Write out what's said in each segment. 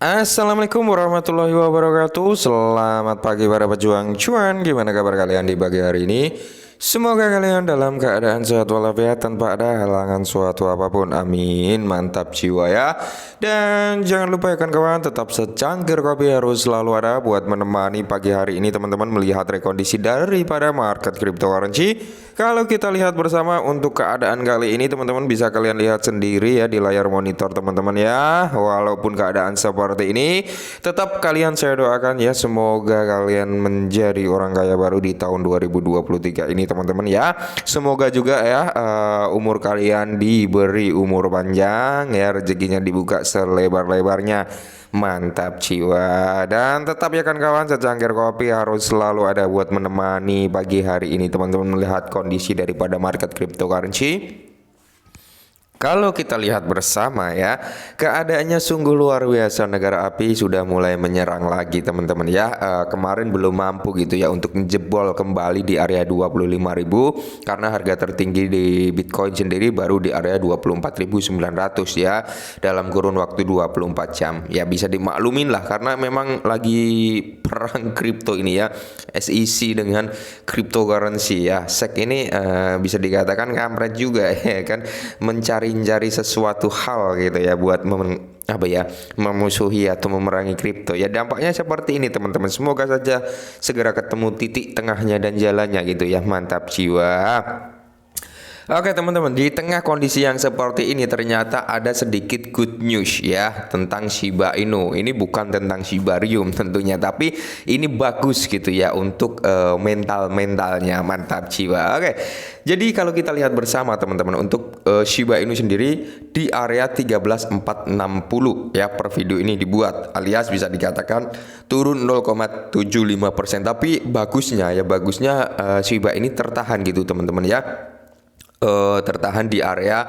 Assalamualaikum warahmatullahi wabarakatuh. Selamat pagi para pejuang cuan. Gimana kabar kalian di pagi hari ini? Semoga kalian dalam keadaan sehat walafiat tanpa ada halangan suatu apapun. Amin. Mantap jiwa ya. Dan jangan lupa ya kawan, tetap secangkir kopi harus selalu ada buat menemani pagi hari ini teman-teman melihat rekondisi daripada market cryptocurrency. Kalau kita lihat bersama untuk keadaan kali ini teman-teman bisa kalian lihat sendiri ya di layar monitor teman-teman ya. Walaupun keadaan seperti ini, tetap kalian saya doakan ya semoga kalian menjadi orang kaya baru di tahun 2023 ini teman-teman ya. Semoga juga ya umur kalian diberi umur panjang ya, rezekinya dibuka selebar-lebarnya. Mantap jiwa. Dan tetap ya kan kawan, secangkir kopi harus selalu ada buat menemani pagi hari ini teman-teman melihat kondisi daripada market cryptocurrency. Kalau kita lihat bersama ya, keadaannya sungguh luar biasa. Negara api sudah mulai menyerang lagi teman-teman ya. Kemarin belum mampu gitu ya untuk menjebol kembali di area 25.000 karena harga tertinggi di Bitcoin sendiri baru di area 24.900 ya dalam kurun waktu 24 jam. Ya bisa dimaklumin lah karena memang lagi perang kripto ini ya. SEC dengan cryptocurrency ya. SEC ini bisa dikatakan kampret juga ya kan, mencari sesuatu hal gitu ya buat memusuhi atau memerangi kripto ya. Dampaknya seperti ini teman-teman, semoga saja segera ketemu titik tengahnya dan jalannya gitu ya. Mantap jiwa. Oke teman-teman, di tengah kondisi yang seperti ini ternyata ada sedikit good news ya tentang Shiba Inu. Ini bukan tentang Shibarium tentunya, tapi ini bagus gitu ya untuk mental-mentalnya. Mantap jiwa. Oke, jadi kalau kita lihat bersama teman-teman untuk Shiba Inu sendiri di area 13.460 ya per video ini dibuat, alias bisa dikatakan turun 0,75%. Tapi bagusnya Shiba ini tertahan gitu teman-teman ya. Tertahan di area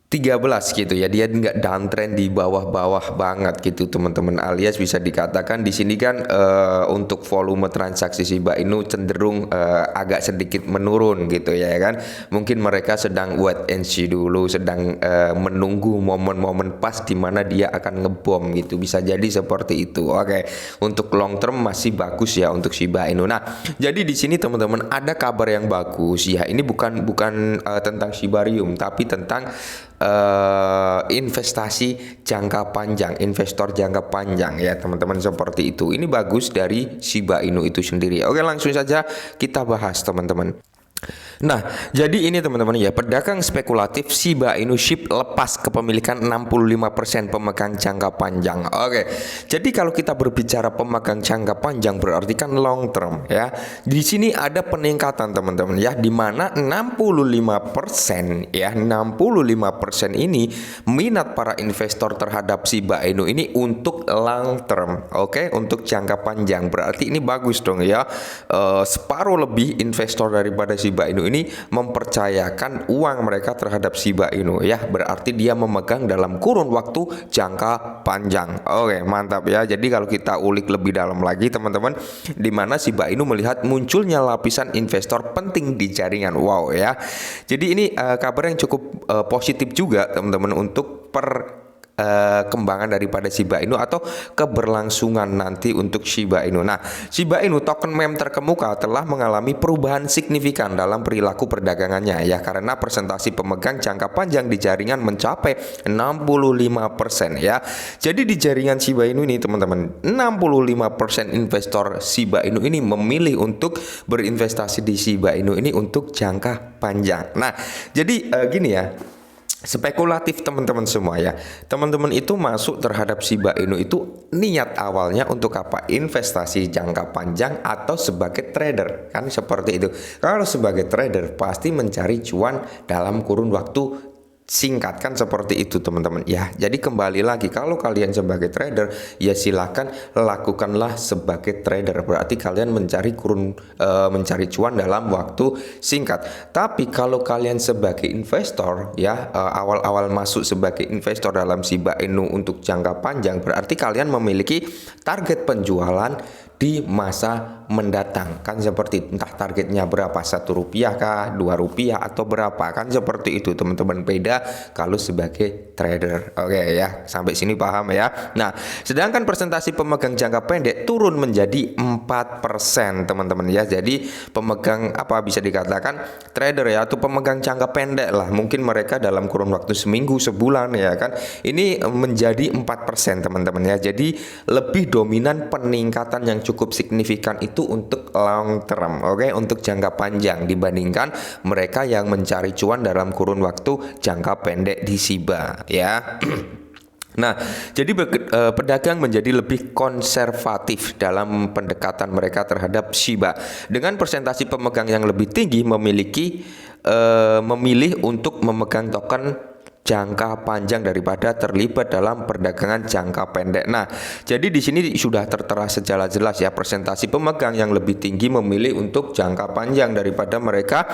13 gitu ya, dia nggak downtrend di bawah-bawah banget gitu teman-teman, alias bisa dikatakan di sini kan untuk volume transaksi Shiba Inu cenderung agak sedikit menurun gitu ya kan. Mungkin mereka sedang wait and see dulu, sedang menunggu momen-momen pas di mana dia akan ngebom gitu, bisa jadi seperti itu. Oke, untuk long term masih bagus ya untuk Shiba Inu. Nah, jadi di sini teman-teman ada kabar yang bagus ya. Ini bukan tentang Shibarium tapi tentang investasi jangka panjang, investor jangka panjang ya teman-teman, seperti itu. Ini bagus dari Shiba Inu itu sendiri. Oke, langsung saja kita bahas teman-teman. Nah, jadi ini teman-teman ya, pedagang spekulatif Shiba Inu SHIB lepas kepemilikan 65% pemegang jangka panjang. Oke, jadi kalau kita berbicara pemegang jangka panjang berarti kan long term ya. Di sini ada peningkatan teman-teman ya, di mana 65% ya, 65% ini minat para investor terhadap Shiba Inu ini untuk long term. Oke, untuk jangka panjang berarti ini bagus dong ya. Separuh lebih investor daripada Shiba Inu ini mempercayakan uang mereka terhadap Shiba Inu ya, berarti dia memegang dalam kurun waktu jangka panjang. Oke, mantap ya. Jadi kalau kita ulik lebih dalam lagi teman-teman, di mana Shiba Inu melihat munculnya lapisan investor penting di jaringan. Wow ya. Jadi ini kabar yang cukup positif juga teman-teman untuk kembangan daripada Shiba Inu atau keberlangsungan nanti untuk Shiba Inu. Nah, Shiba Inu token meme terkemuka telah mengalami perubahan signifikan dalam perilaku perdagangannya ya, karena presentasi pemegang jangka panjang di jaringan mencapai 65% ya. Jadi di jaringan Shiba Inu ini teman-teman, 65% investor Shiba Inu ini memilih untuk berinvestasi di Shiba Inu ini untuk jangka panjang. Nah, jadi gini ya, spekulatif teman-teman semua ya. Teman-teman itu masuk terhadap Shiba Inu itu niat awalnya untuk apa? Investasi jangka panjang atau sebagai trader, kan seperti itu. Kalau sebagai trader pasti mencari cuan dalam kurun waktu singkat, kan seperti itu teman-teman ya. Jadi kembali lagi, kalau kalian sebagai trader ya silakan lakukanlah sebagai trader, berarti kalian mencari cuan dalam waktu singkat. Tapi kalau kalian sebagai investor ya, awal-awal masuk sebagai investor dalam Shiba Inu untuk jangka panjang, berarti kalian memiliki target penjualan di masa mendatang, kan seperti entah targetnya berapa, 1 rupiah kah, 2 rupiah atau berapa, kan seperti itu teman-teman. Beda daripada kalau sebagai trader. Oke ya, sampai sini paham ya. Nah, sedangkan presentasi pemegang jangka pendek turun menjadi 4% teman-teman ya. Jadi pemegang apa bisa dikatakan trader ya, atau pemegang jangka pendek lah, mungkin mereka dalam kurun waktu seminggu, sebulan ya kan, ini menjadi 4% teman-teman ya. Jadi lebih dominan peningkatan yang cukup signifikan itu untuk long term, oke, untuk jangka panjang dibandingkan mereka yang mencari cuan dalam kurun waktu jangka pendek di Shiba ya. Nah, jadi pedagang menjadi lebih konservatif dalam pendekatan mereka terhadap Shiba. Dengan presentasi pemegang yang lebih tinggi memilih untuk memegang token jangka panjang daripada terlibat dalam perdagangan jangka pendek. Nah, jadi di sini sudah tertera secara jelas ya, presentasi pemegang yang lebih tinggi memilih untuk jangka panjang daripada mereka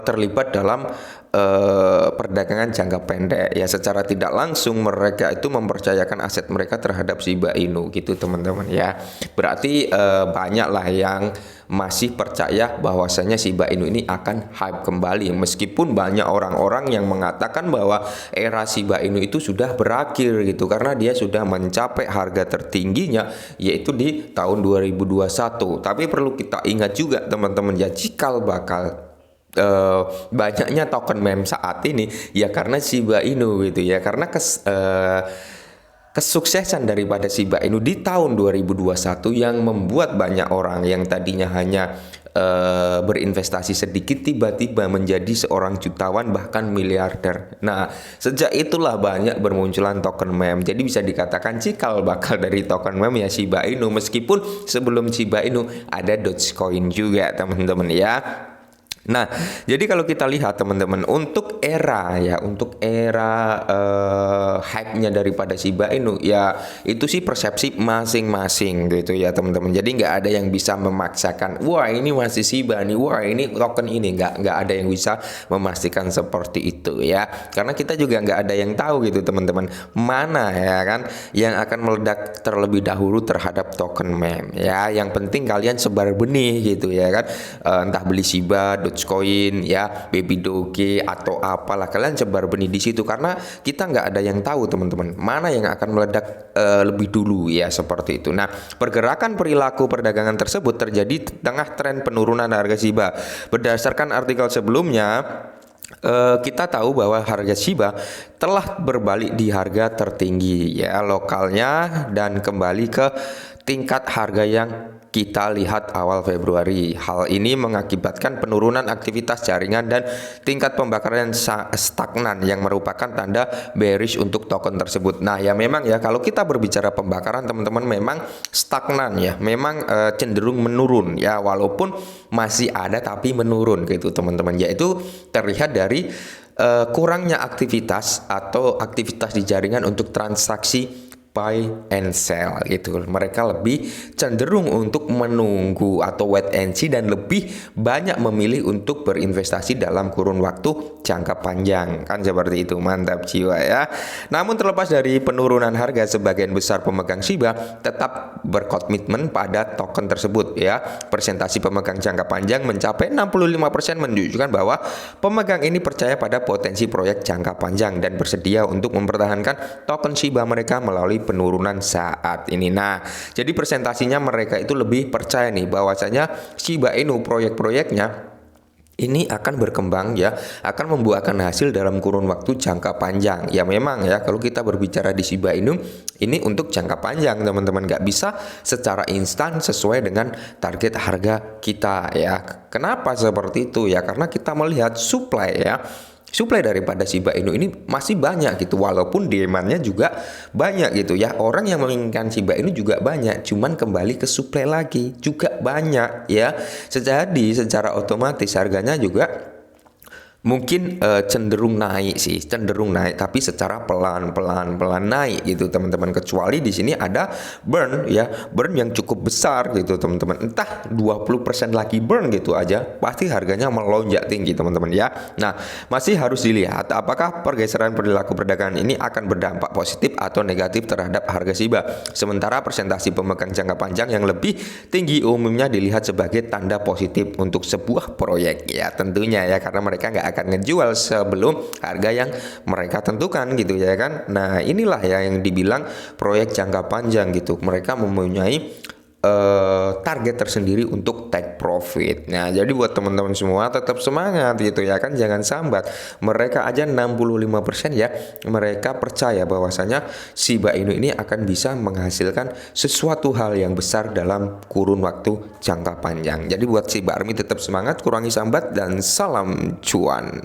terlibat dalam perdagangan jangka pendek ya. Secara tidak langsung mereka itu mempercayakan aset mereka terhadap Shiba Inu gitu teman-teman ya. Berarti banyak lah yang masih percaya bahwasanya Shiba Inu ini akan hype kembali, meskipun banyak orang-orang yang mengatakan bahwa era Shiba Inu itu sudah berakhir gitu, karena dia sudah mencapai harga tertingginya yaitu di tahun 2021. Tapi perlu kita ingat juga teman-teman ya, cikal bakal banyaknya token meme saat ini ya karena Shiba Inu gitu ya, karena kesuksesan daripada Shiba Inu di tahun 2021 yang membuat banyak orang yang tadinya hanya berinvestasi sedikit tiba-tiba menjadi seorang jutawan bahkan miliarder. Nah, sejak itulah banyak bermunculan token meme. Jadi bisa dikatakan cikal bakal dari token meme ya Shiba Inu, meskipun sebelum Shiba Inu ada Dogecoin juga teman-teman ya. Nah, jadi kalau kita lihat teman-teman, untuk era hype-nya daripada Shiba Inu ya, itu sih persepsi masing-masing gitu ya teman-teman. Jadi nggak ada yang bisa memaksakan, wah ini masih Shiba nih, wah ini token ini, nggak ada yang bisa memastikan seperti itu ya. Karena kita juga nggak ada yang tahu gitu teman-teman, mana ya kan yang akan meledak terlebih dahulu terhadap token meme ya. Yang penting kalian sebar benih gitu ya kan, entah beli Shiba, Dogecoin ya, Baby Doge atau apalah, kalian sebar benih di situ, karena kita nggak ada yang tahu teman-teman mana yang akan meledak lebih dulu ya, seperti itu. Nah, pergerakan perilaku perdagangan tersebut terjadi di tengah tren penurunan harga Shiba. Berdasarkan artikel sebelumnya, kita tahu bahwa harga Shiba telah berbalik di harga tertinggi ya lokalnya dan kembali ke tingkat harga yang kita lihat awal Februari. Hal ini mengakibatkan penurunan aktivitas jaringan dan tingkat pembakaran stagnan yang merupakan tanda bearish untuk token tersebut. Nah ya memang ya, kalau kita berbicara pembakaran teman-teman, memang stagnan ya, memang cenderung menurun ya, walaupun masih ada tapi menurun gitu teman-teman. Yaitu terlihat dari kurangnya aktivitas atau aktivitas di jaringan untuk transaksi buy and sell gitu. Mereka lebih cenderung untuk menunggu atau wait and see dan lebih banyak memilih untuk berinvestasi dalam kurun waktu jangka panjang, kan seperti itu. Mantap jiwa ya. Namun terlepas dari penurunan harga, sebagian besar pemegang Shiba tetap berkomitmen pada token tersebut ya. Presentasi pemegang jangka panjang mencapai 65% menunjukkan bahwa pemegang ini percaya pada potensi proyek jangka panjang dan bersedia untuk mempertahankan token Shiba mereka melalui penurunan saat ini. Nah, jadi presentasinya mereka itu lebih percaya nih bahwasanya Shiba Inu proyek-proyeknya ini akan berkembang ya, akan membuahkan hasil dalam kurun waktu jangka panjang. Ya memang ya, kalau kita berbicara di Shiba Inu ini untuk jangka panjang teman-teman, nggak bisa secara instan sesuai dengan target harga kita ya. Kenapa seperti itu ya? Karena kita melihat supply ya. Suplai daripada Shiba Inu ini masih banyak gitu, walaupun demand-nya juga banyak gitu ya. Orang yang menginginkan Shiba Inu juga banyak, cuman kembali ke suplai lagi juga banyak ya. Jadi secara otomatis harganya juga mungkin cenderung naik sih, cenderung naik, tapi secara pelan-pelan naik gitu teman-teman. Kecuali di sini ada burn ya, burn yang cukup besar gitu teman-teman. Entah 20% lagi burn gitu aja, pasti harganya melonjak tinggi teman-teman ya. Nah, masih harus dilihat apakah pergeseran perilaku perdagangan ini akan berdampak positif atau negatif terhadap harga Shiba. Sementara presentasi pemegang jangka panjang yang lebih tinggi umumnya dilihat sebagai tanda positif untuk sebuah proyek ya, tentunya ya, karena mereka nggak akan ngejual sebelum harga yang mereka tentukan gitu ya kan. Nah, inilah ya yang dibilang proyek jangka panjang gitu. Mereka mempunyai target tersendiri untuk take profit. Nah, jadi buat teman-teman semua tetap semangat gitu ya kan, jangan sambat. Mereka aja 65% ya, mereka percaya bahwasanya Shiba Inu ini akan bisa menghasilkan sesuatu hal yang besar dalam kurun waktu jangka panjang. Jadi buat Shiba Army tetap semangat, kurangi sambat dan salam cuan.